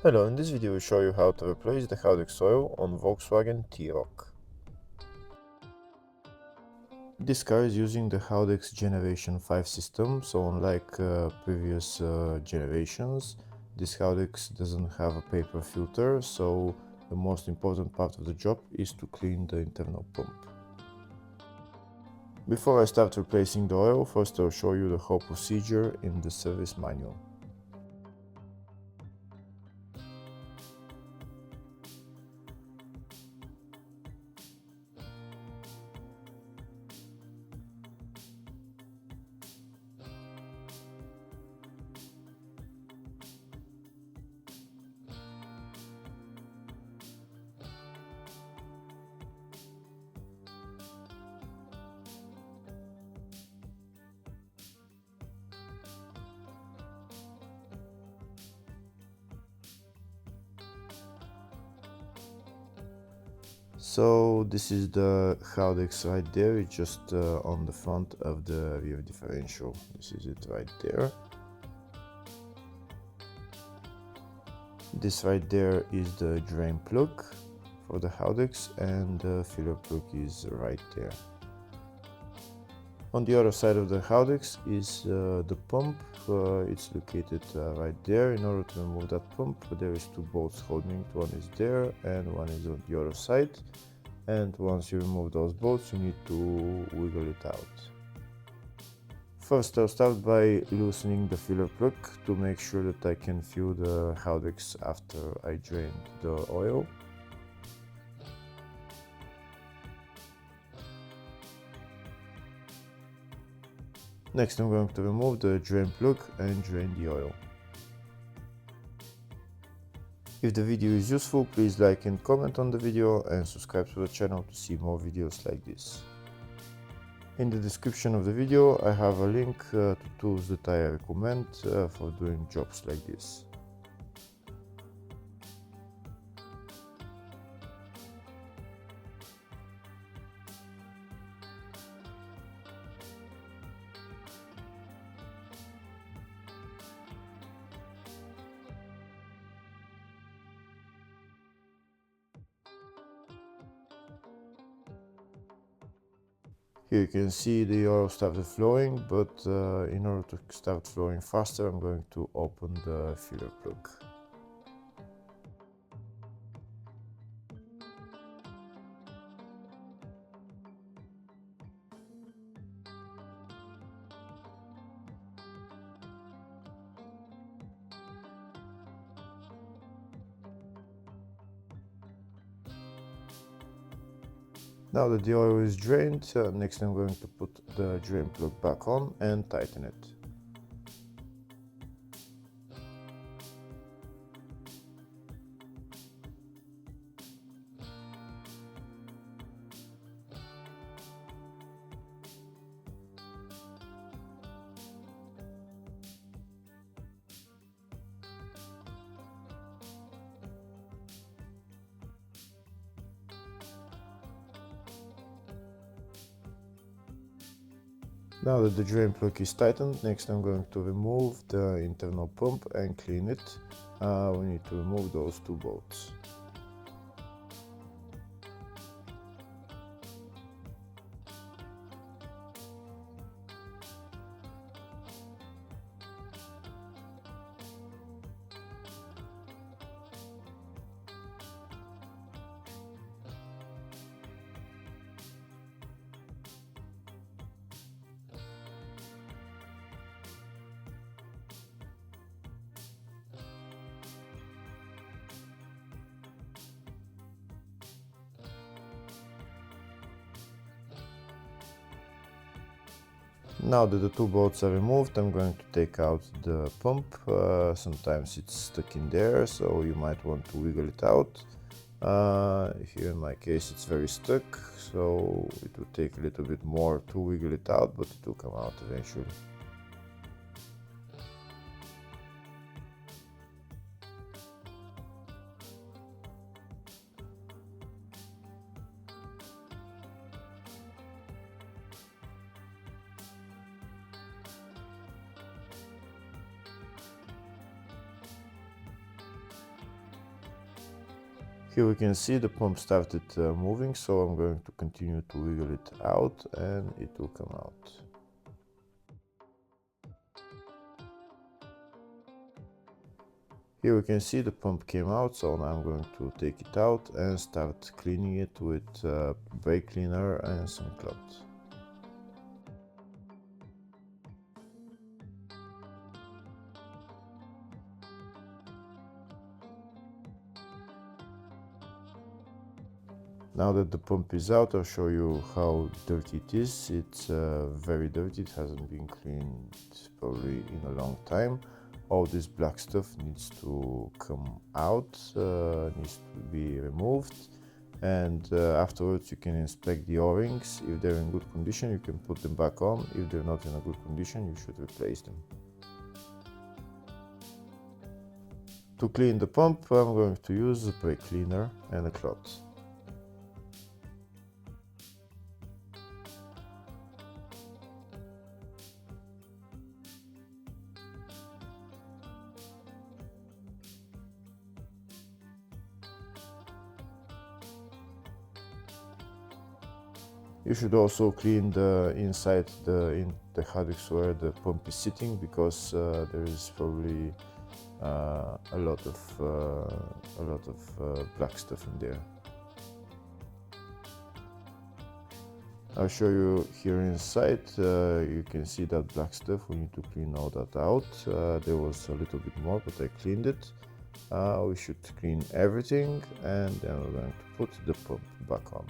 Hello, in this video we show you how to replace the Haldex oil on Volkswagen T-Roc. This car is using the Haldex Gen5 system, so unlike previous generations, this Haldex doesn't have a paper filter, so the most important part of the job is to clean the internal pump. Before I start replacing the oil, first I'll show you the whole procedure in the service manual. So this is the Haldex right there, it's just on the front of the rear differential. This is it right there. This right there is the drain plug for the Haldex, and the filler plug is right there. On the other side of the Haldex is the pump. It's located right there. In order to remove that pump, there is two bolts holding it. One is there and one is on the other side. And once you remove those bolts, you need to wiggle it out. First, I'll start by loosening the filler plug to make sure that I can fill the Haldex after I drained the oil. Next, I'm going to remove the drain plug and drain the oil. If the video is useful, please like and comment on the video and subscribe to the channel to see more videos like this. In the description of the video I have a link to tools that I recommend for doing jobs like this. Here you can see the oil started flowing, but in order to start flowing faster, I'm going to open the filler plug. Now that the oil is drained, next I'm going to put the drain plug back on and tighten it. Now that the drain plug is tightened, next I'm going to remove the internal pump and clean it. We need to remove those two bolts. Now that the two bolts are removed, I'm going to take out the pump. Sometimes it's stuck in there, so you might want to wiggle it out. Here in my case it's very stuck, so it will take a little bit more to wiggle it out, but it will come out eventually. Here we can see the pump started moving, so I'm going to continue to wiggle it out and it will come out. Here we can see the pump came out, so now I'm going to take it out and start cleaning it with brake cleaner and some cloth. Now that the pump is out, I'll show you how dirty it is. It's very dirty, it hasn't been cleaned probably in a long time. All this black stuff needs to come out, needs to be removed, and afterwards you can inspect the O-rings. If they're in good condition, you can put them back on. If they're not in a good condition, you should replace them. To clean the pump, I'm going to use a brake cleaner and a cloth. You should also clean the inside the Haldex where the pump is sitting, because there is probably a lot of black stuff in there. I'll show you here inside. You can see that black stuff. We need to clean all that out. There was a little bit more, but I cleaned it. We should clean everything, and then we're going to put the pump back on.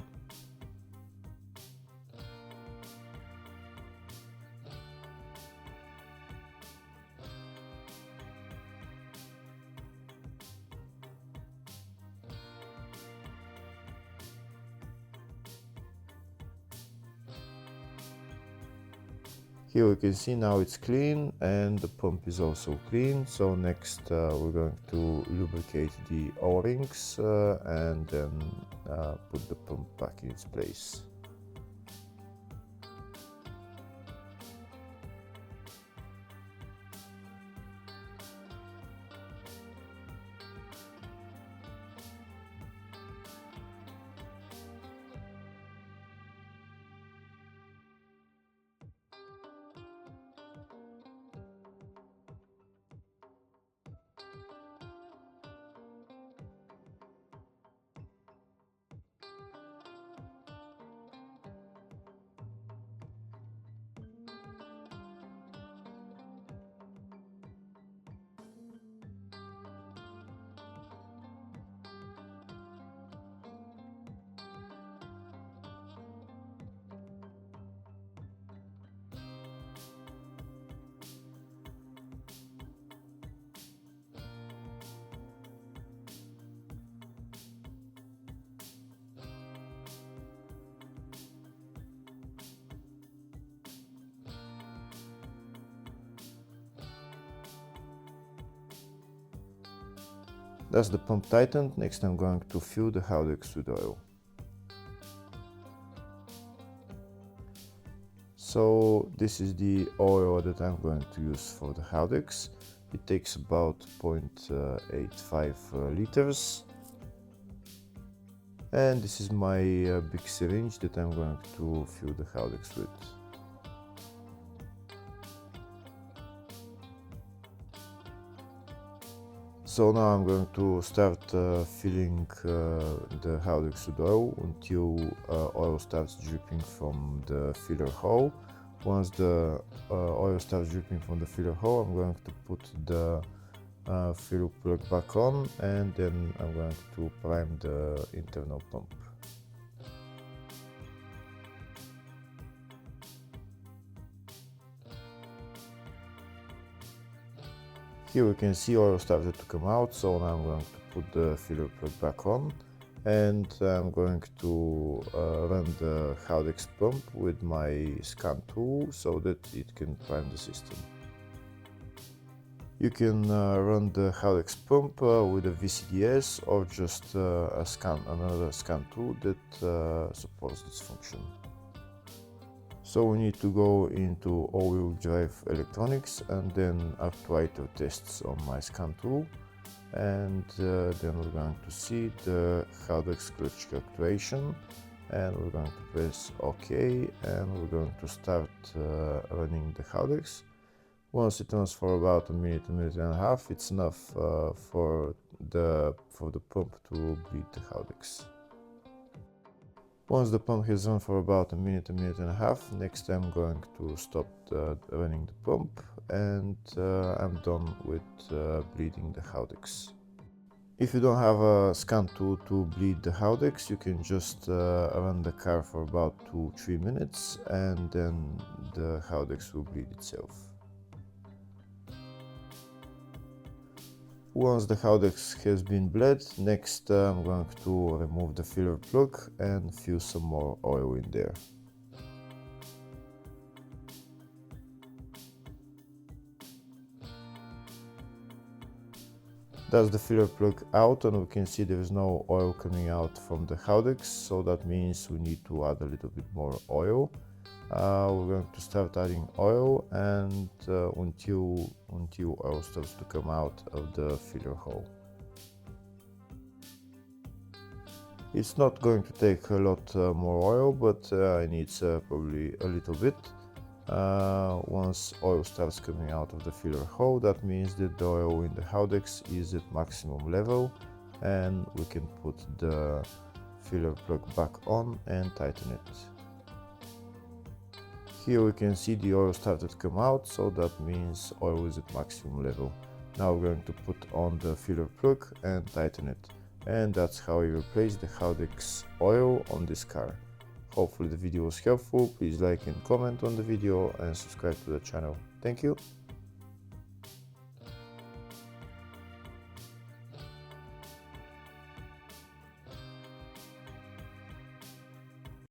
Here we can see now it's clean and the pump is also clean. So next we're going to lubricate the O-rings and then put the pump back in its place. That's the pump tightened. Next I'm going to fill the Haldex with oil. So this is the oil that I'm going to use for the Haldex. It takes about 0.85 liters. And this is my big syringe that I'm going to fill the Haldex with. So now I'm going to start filling the Haldex with oil until oil starts dripping from the filler hole. Once the oil starts dripping from the filler hole, I'm going to put the filler plug back on, and then I'm going to prime the internal pump. Here we can see oil started to come out, so now I'm going to put the filler plug back on, and I'm going to run the Haldex pump with my scan tool so that it can prime the system. You can run the Haldex pump with a VCDS or just another scan tool that supports this function. So we need to go into all-wheel drive electronics and then actuator tests on my scan tool. and then we're going to see the Haldex clutch actuation, and we're going to press OK, and we're going to start running the Haldex. Once it runs for about a minute and a half, it's enough for the pump to bleed the Haldex. Once the pump has run for about a minute and a half, next I'm going to stop running the pump, and I'm done with bleeding the Haldex. If you don't have a scan tool to bleed the Haldex, you can just run the car for about 2-3 minutes, and then the Haldex will bleed itself. Once the Haldex has been bled, next I'm going to remove the filler plug and fill some more oil in there. That's the filler plug out, and we can see there is no oil coming out from the Haldex, so that means we need to add a little bit more oil. We're going to start adding oil and until oil starts to come out of the filler hole. It's not going to take a lot more oil, but it needs probably a little bit. Once oil starts coming out of the filler hole, that means that the oil in the Haldex is at maximum level, and we can put the filler plug back on and tighten it. Here we can see the oil started to come out, so that means oil is at maximum level. Now we're going to put on the filler plug and tighten it. And that's how you replace the Haldex oil on this car. Hopefully the video was helpful. Please like and comment on the video and subscribe to the channel. Thank you.